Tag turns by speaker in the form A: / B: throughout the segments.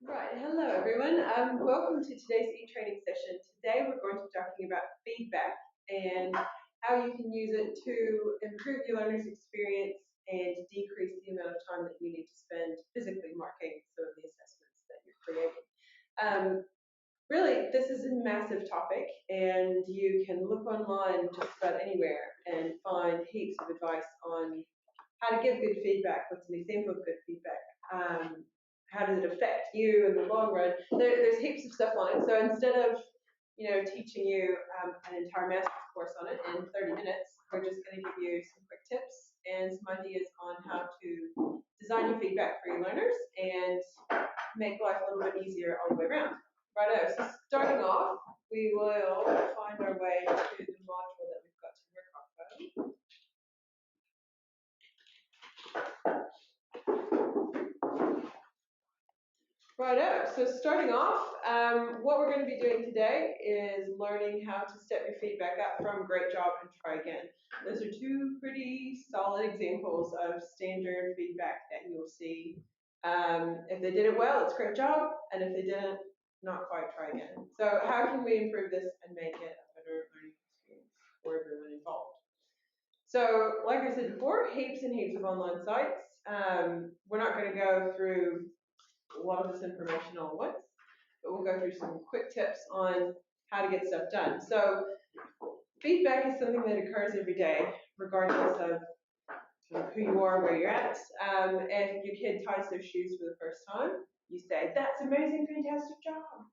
A: Right, hello everyone. Welcome to today's e-training session. Today we're going to be talking about feedback and how you can use it to improve your learner's experience and decrease the amount of time that you need to spend physically marking some of the assessments that you're creating. Really, this is a massive topic and you can look online just about anywhere and find heaps of advice on how to give good feedback, what's an example of good feedback, how does it affect you in the long run. There's heaps of stuff on it. So instead of teaching you an entire master's course on it in 30 minutes, we're just going to give you some quick tips and some ideas on how to design your feedback for your learners and make life a little bit easier all the way around. Righto, so starting off, we will find our way to the module that we've got to work off of. Righto, so starting off, what we're going to be doing today is learning how to step your feedback up from great job and try again. Those are two pretty solid examples of standard feedback that you'll see. If they did it well, it's great job, and if they didn't, not quite, try again. So how can we improve this and make it a better learning experience for everyone involved? So like I said before, heaps and heaps of online sites. We're not going to go through a lot of this information all at once, but we'll go through some quick tips on how to get stuff done. So feedback is something that occurs every day, regardless of who you are, where you're at. If your kid ties their shoes for the first time, you say, "That's amazing, fantastic job."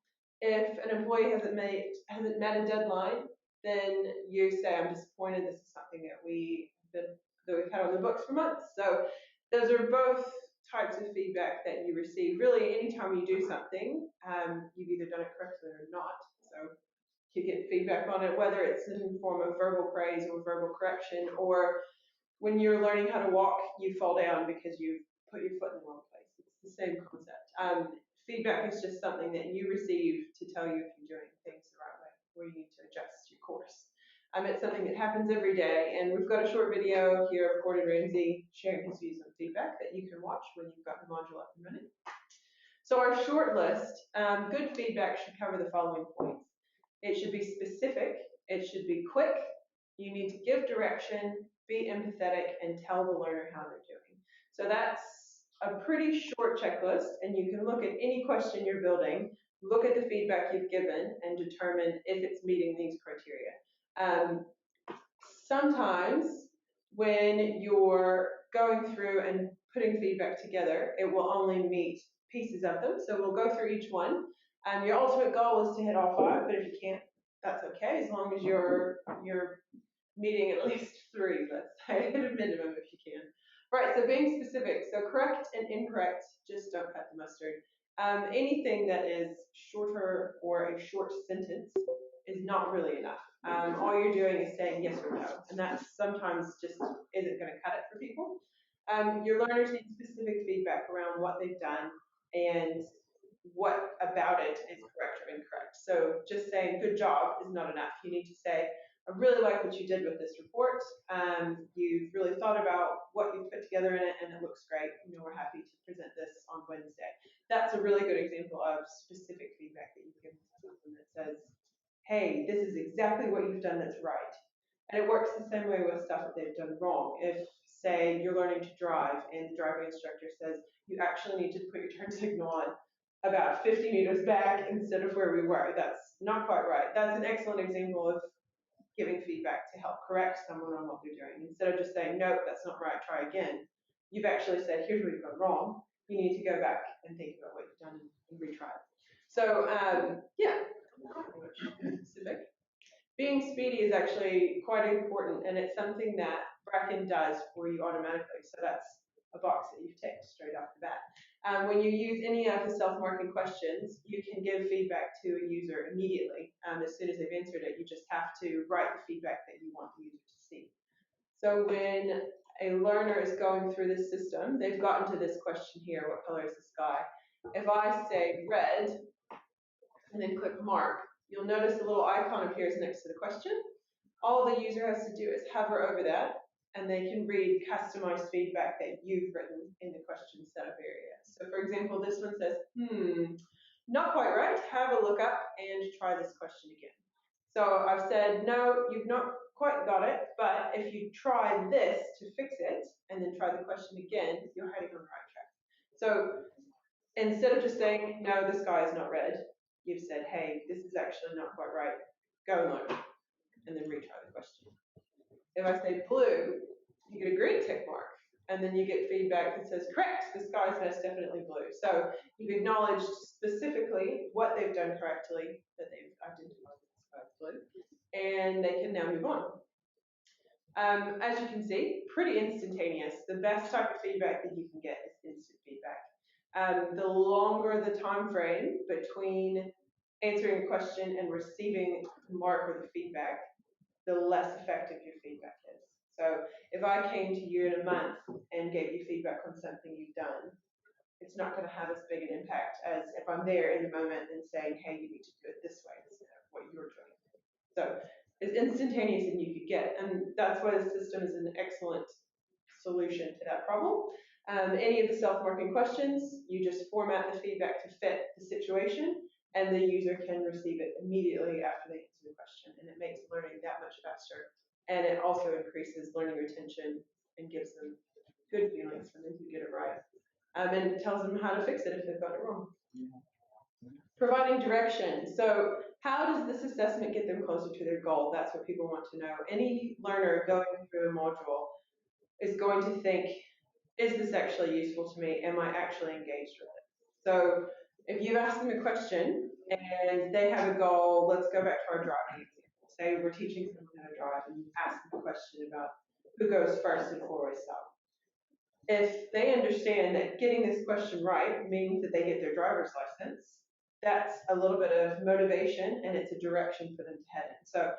A: If an employee hasn't met a deadline, then you say, "I'm disappointed. This is something that we've had on the books for months." So those are both types of feedback that you receive. Really, anytime you do something, you've either done it correctly or not. So you get feedback on it, whether it's in the form of verbal praise or verbal correction, or when you're learning how to walk, you fall down because you've put your foot in the wrong place. It's the same concept. Feedback is just something that you receive to tell you if you're doing things the right way, or you need to adjust your course. It's something that happens every day, and we've got a short video here of Gordon Ramsay sharing his views on feedback that you can watch when you've got the module up and running. So our short list, good feedback should cover the following points. It should be specific, it should be quick, you need to give direction, be empathetic, and tell the learner how they're doing. So that's a pretty short checklist, and you can look at any question you're building, look at the feedback you've given, and determine if it's meeting these criteria. Sometimes when you're going through and putting feedback together, it will only meet pieces of them. So we'll go through each one. Your ultimate goal is to hit all 5, but if you can't, that's okay, as long as you're meeting at least 3, let's say, at a minimum if you can. Right, so being specific. So correct and incorrect, just don't cut the mustard. Anything that is shorter or a short sentence is not really enough. All you're doing is saying yes or no, and that sometimes just isn't going to cut it for people. Your learners need specific feedback around what they've done and what about it is correct or incorrect. So just saying good job is not enough. You need to say, I really like what you did with this report. You've really thought about what you've put together in it, and it looks great. We're happy to present this on Wednesday. That's a really good example of specific feedback that you give to someone that says, hey, this is exactly what you've done that's right. And it works the same way with stuff that they've done wrong. If, say, you're learning to drive and the driving instructor says, you actually need to put your turn signal on about 50 meters back instead of where we were. That's not quite right. That's an excellent example of giving feedback to help correct someone on what they're doing. Instead of just saying, nope, that's not right, try again, you've actually said, here's what you've done wrong. You need to go back and think about what you've done and retry it. So, yeah, specific. Being speedy is actually quite important, and it's something that Bracken does for you automatically. So that's a box that you've ticked straight off the bat. When you use any of the self-marking questions, you can give feedback to a user immediately. As soon as they've answered it, you just have to write the feedback that you want the user to see. So when a learner is going through this system, they've gotten to this question here, what color is the sky? If I say red, and then click mark, you'll notice a little icon appears next to the question. All the user has to do is hover over that, and they can read customized feedback that you've written in the question setup area. So for example, this one says, not quite right, have a look up and try this question again. So I've said, no, you've not quite got it, but if you try this to fix it and then try the question again, you're heading on the right track. So instead of just saying, no, the sky is not red, you've said, hey, this is actually not quite right, go and learn, and then retry the question. If I say blue, you get a green tick mark, and then you get feedback that says, correct, the sky is most definitely blue. So you've acknowledged specifically what they've done correctly, that they've identified that the sky is blue, and they can now move on. As you can see, pretty instantaneous. The best type of feedback that you can get is instant feedback. The longer the time frame between answering a question and receiving the mark or the feedback, the less effective your feedback is. So if I came to you in a month and gave you feedback on something you've done, it's not going to have as big an impact as if I'm there in the moment and saying, hey, you need to do it this way instead of what you're doing. So as instantaneous as you could get, and that's why the system is an excellent solution to that problem. Any of the self-marking questions, you just format the feedback to fit the situation, and the user can receive it immediately after they answer the question, and it makes learning that much faster. And it also increases learning retention and gives them good feelings when they do get it right. And it tells them how to fix it if they've got it wrong. Providing direction. So how does this assessment get them closer to their goal? That's what people want to know. Any learner going through a module is going to think, is this actually useful to me? Am I actually engaged with it? So if you ask them a question and they have a goal, let's go back to our driving example. Say we're teaching someone how to drive and you ask them a question about who goes first in a four-way stop. If they understand that getting this question right means that they get their driver's license, that's a little bit of motivation and it's a direction for them to head in. So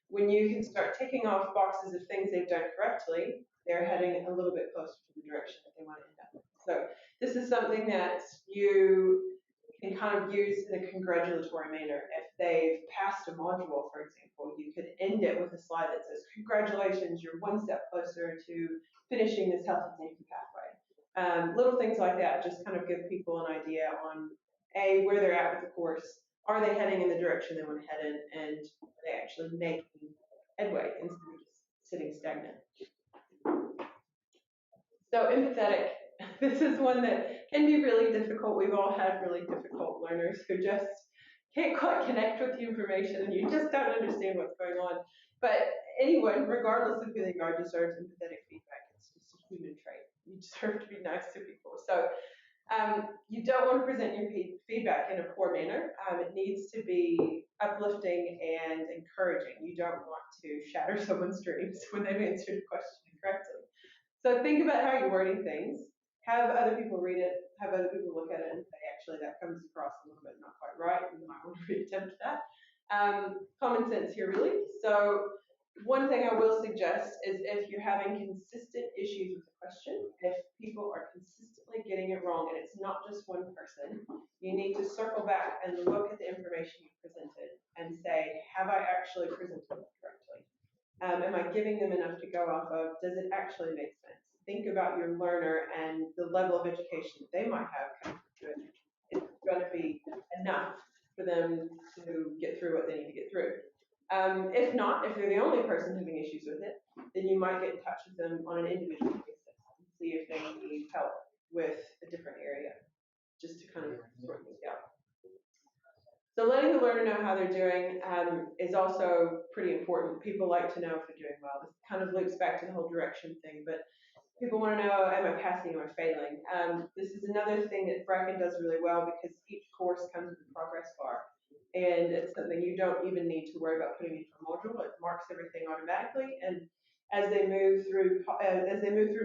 A: when you can start ticking off boxes of things they've done correctly, they're heading a little bit closer to the direction that they want to end up in. So this is something that you can kind of use in a congratulatory manner. If they've passed a module, for example, you could end it with a slide that says, congratulations, you're one step closer to finishing this health and safety pathway. Little things like that just kind of give people an idea on A, where they're at with the course, are they heading in the direction they want to head in, and are they actually making headway instead of just sitting stagnant. So empathetic, this is one that can be really difficult. We've all had really difficult learners who just can't quite connect with the information and you just don't understand what's going on. But anyone, regardless of who they are, deserves empathetic feedback. It's just a human trait. You deserve to be nice to people. So you don't want to present your feedback in a poor manner. It needs to be uplifting and encouraging. You don't want to shatter someone's dreams when they've answered a question incorrectly. So think about how you're wording things. Have other people read it. Have other people look at it and say, actually, that comes across a little bit not quite right. You might want to reattempt that. Common sense here, really. So one thing I will suggest is if you're having consistent issues with the question, if people are consistently getting it wrong, and it's not just one person, you need to circle back and look at the information you presented and say, have I actually presented it correctly? Am I giving them enough to go off of? Does it actually make sense? Think about your learner and the level of education that they might have coming to it. It's going to be enough for them to get through what they need to get through. If not, if they're the only person having issues with it, then you might get in touch with them on an individual basis and see if they need help with a different area, just to kind of sort things out. So letting the learner know how they're doing is also pretty important. People like to know if they're doing well. This kind of loops back to the whole direction thing, but people want to know, am I passing, am I failing? This is another thing that Bracken does really well because each course comes with a progress bar. And it's something you don't even need to worry about putting into a module. It marks everything automatically. And as they move through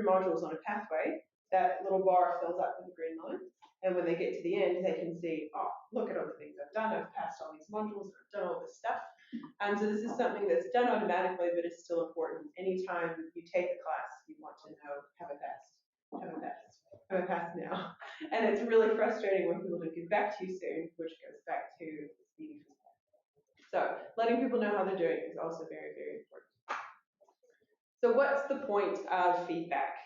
A: modules on a pathway, that little bar fills up with a green line. And when they get to the end, they can see, oh, look at all the things I've done. I've passed all these modules. I've done all this stuff. So this is something that's done automatically, but it's still important. Anytime you take a class, you want to know, have I passed? Have I passed? Have I passed now? And it's really frustrating when people don't get back to you soon, which goes back to speedy feedback. So letting people know how they're doing is also very, very important. So what's the point of feedback?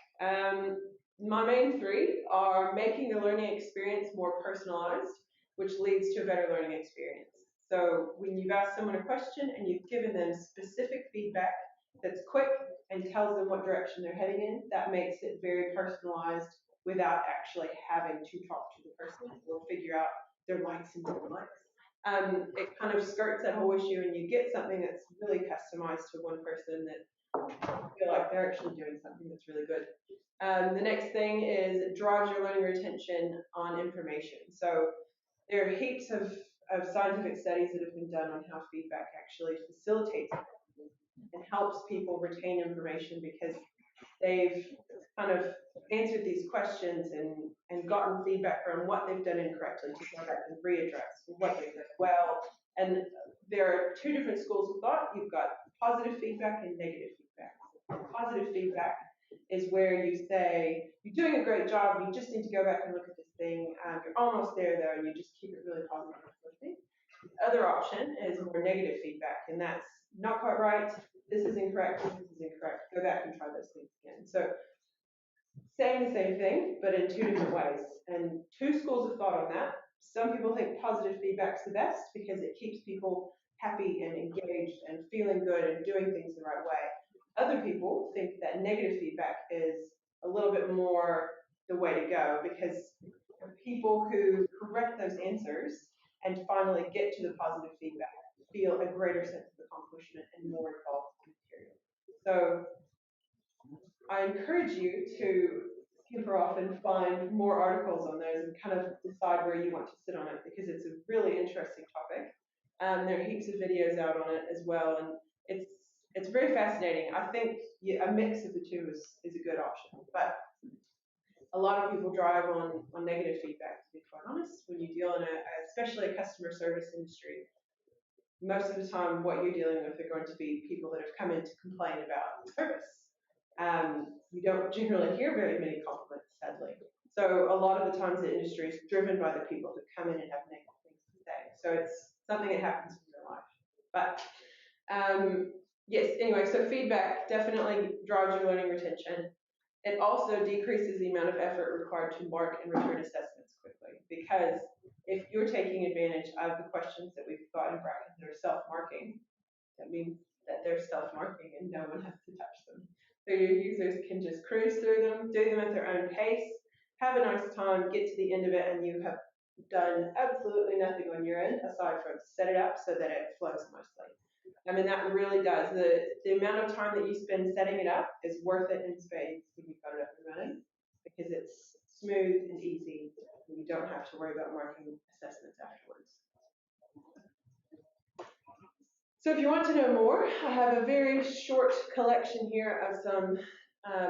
A: My main three are making the learning experience more personalized, which leads to a better learning experience. So when you've asked someone a question and you've given them specific feedback that's quick and tells them what direction they're heading in, that makes it very personalized without actually having to talk to the person or figure out their likes and dislikes. It kind of skirts that whole issue and you get something that's really customized to one person that feel like they're actually doing something that's really good. The next thing is it drives your learning retention on information. So there are heaps of scientific studies that have been done on how feedback actually facilitates and helps people retain information because they've kind of answered these questions and gotten feedback on what they've done incorrectly to go back and readdress what they've done well. And there are two different schools of thought. You've got positive feedback and negative feedback. Positive feedback is where you say, you're doing a great job, you just need to go back and look at this thing, you're almost there though, and you just keep it really positive. The other option is more negative feedback, and that's not quite right, this is incorrect, this is incorrect, go back and try those things again. So saying the same thing, but in two different ways. And two schools of thought on that. Some people think positive feedback's the best because it keeps people happy and engaged and feeling good and doing things the right way. Other people think that negative feedback is a little bit more the way to go because people who correct those answers and finally get to the positive feedback feel a greater sense of accomplishment and more involved in the material. So I encourage you to scamper off and find more articles on those and kind of decide where you want to sit on it because it's a really interesting topic. There are heaps of videos out on it as well, and it's very fascinating. I think a mix of the two is a good option, but a lot of people drive on negative feedback. To be quite honest, when you deal in especially a customer service industry, most of the time what you're dealing with are going to be people that have come in to complain about service. You don't generally hear very many compliments, sadly. So a lot of the times the industry is driven by the people who come in and have negative things to say. So it's something that happens in real life. But yes, anyway, so feedback definitely drives your learning retention. It also decreases the amount of effort required to mark and return assessments quickly because if you're taking advantage of the questions that we've got in Bracken that are self-marking, that means that they're self-marking and no one has to touch them. So your users can just cruise through them, do them at their own pace, have a nice time, get to the end of it, and you have done absolutely nothing on your end aside from set it up so that it flows nicely. I mean, that really does. The amount of time that you spend setting it up is worth it in spades when you've got it up and running because it's smooth and easy and you don't have to worry about marking assessments afterwards. So if you want to know more, I have a very short collection here of some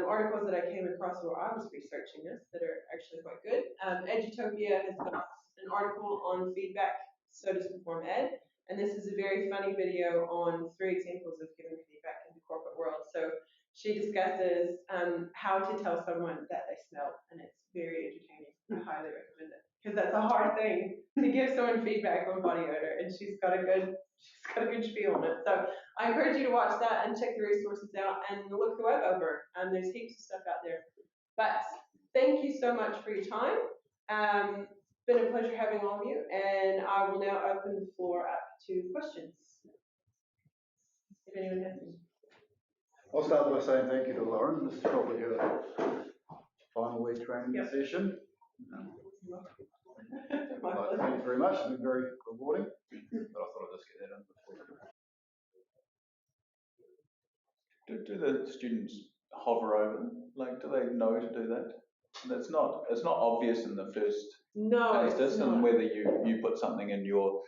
A: articles that I came across while I was researching this that are actually quite good. Edutopia has got an article on feedback, so does Perform Ed, and this is a very funny video on 3 examples of giving feedback in the corporate world. So she discusses how to tell someone that they smell, and it's very entertaining. I highly recommend it because that's a hard thing to give someone feedback on body odor, and she's got a good spiel on it. So I encourage you to watch that and check the resources out and look the web over. There's heaps of stuff out there. But thank you so much for your time. Been a pleasure having all of you, and I will now open the floor up to questions. If anyone has any.
B: I'll start by saying thank you to Lauren. This is probably her final week training session. Thank you very much. It's been very rewarding. But I thought I'd just get that in before.
C: Do the students hover over them? Like, do they know to do that? It's not obvious in the first instance, and whether you put something in your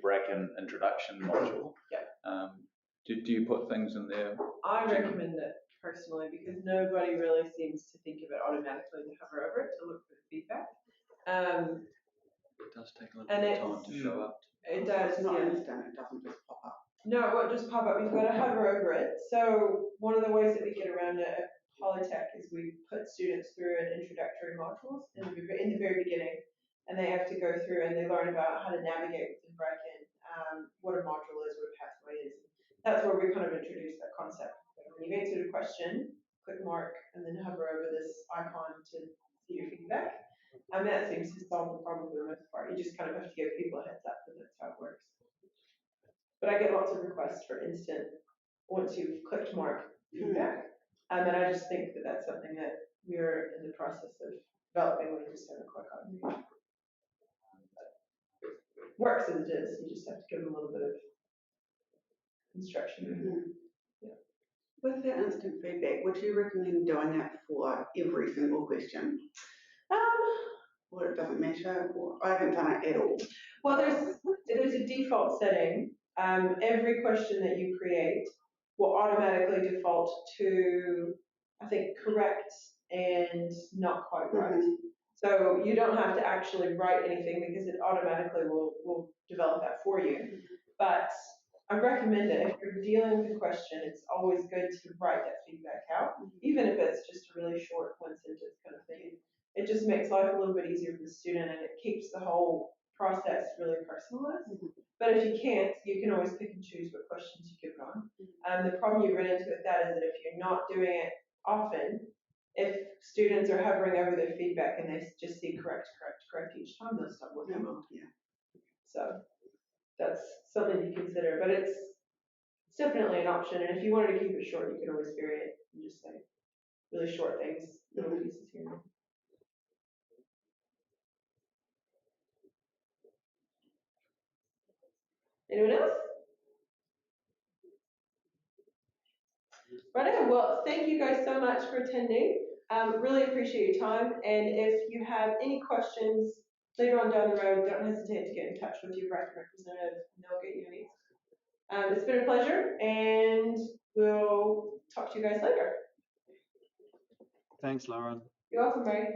C: Bracken introduction module.
A: Yeah.
C: Do you put things in there?
A: I recommend it personally because nobody really seems to think of it automatically to hover over it to look for the feedback.
C: It does take a little bit of time to show up.
A: It does.
D: It's not instant. It doesn't just pop up.
A: No, it won't just pop up. You've got to hover over it. So one of the ways that we get around it at Polytech is we put students through an introductory modules in the very beginning, and they have to go through and they learn about how to navigate within Bracken, what a module is, what a pathway is. That's where we kind of introduce that concept. When you've answered a question, click mark, and then hover over this icon to see your feedback. And that seems to solve the problem for the most part. You just kind of have to give people a heads up that that's how it works. But I get lots of requests for instant, once you've clicked mark, feedback. And I just think that that's something that we're in the process of developing. We just haven't quite gotten there. Works as it is. You just have to give them a little bit of instruction.
D: Mm-hmm. Yeah. With that instant feedback, would you recommend doing that for every single question? Or it doesn't matter? Or I haven't done it at all.
A: Well, there's a default setting. Every question that you create will automatically default to, I think, correct and not quite right. Mm-hmm. So you don't have to actually write anything because it automatically will develop that for you. Mm-hmm. But I recommend that if you're dealing with a question, it's always good to write that feedback out, even if it's just a really short one sentence kind of thing. It just makes life a little bit easier for the student, and it keeps the whole process really personalized. Mm-hmm. But if you can't, you can always pick and choose what questions you give it on. The problem you run into with that is that if you're not doing it often, if students are hovering over their feedback and they just see correct each time, they'll stop looking. Yeah. So that's something to consider, but it's definitely an option. And if you wanted to keep it short, you could always vary it and just say really short things, little pieces here. Anyone else? Right. Well, thank you guys so much for attending. Really appreciate your time. And if you have any questions later on down the road, don't hesitate to get in touch with your Bracken representative, and they'll get you any. It's been a pleasure, and we'll talk to you guys later.
E: Thanks, Lauren.
A: You're welcome, Mary.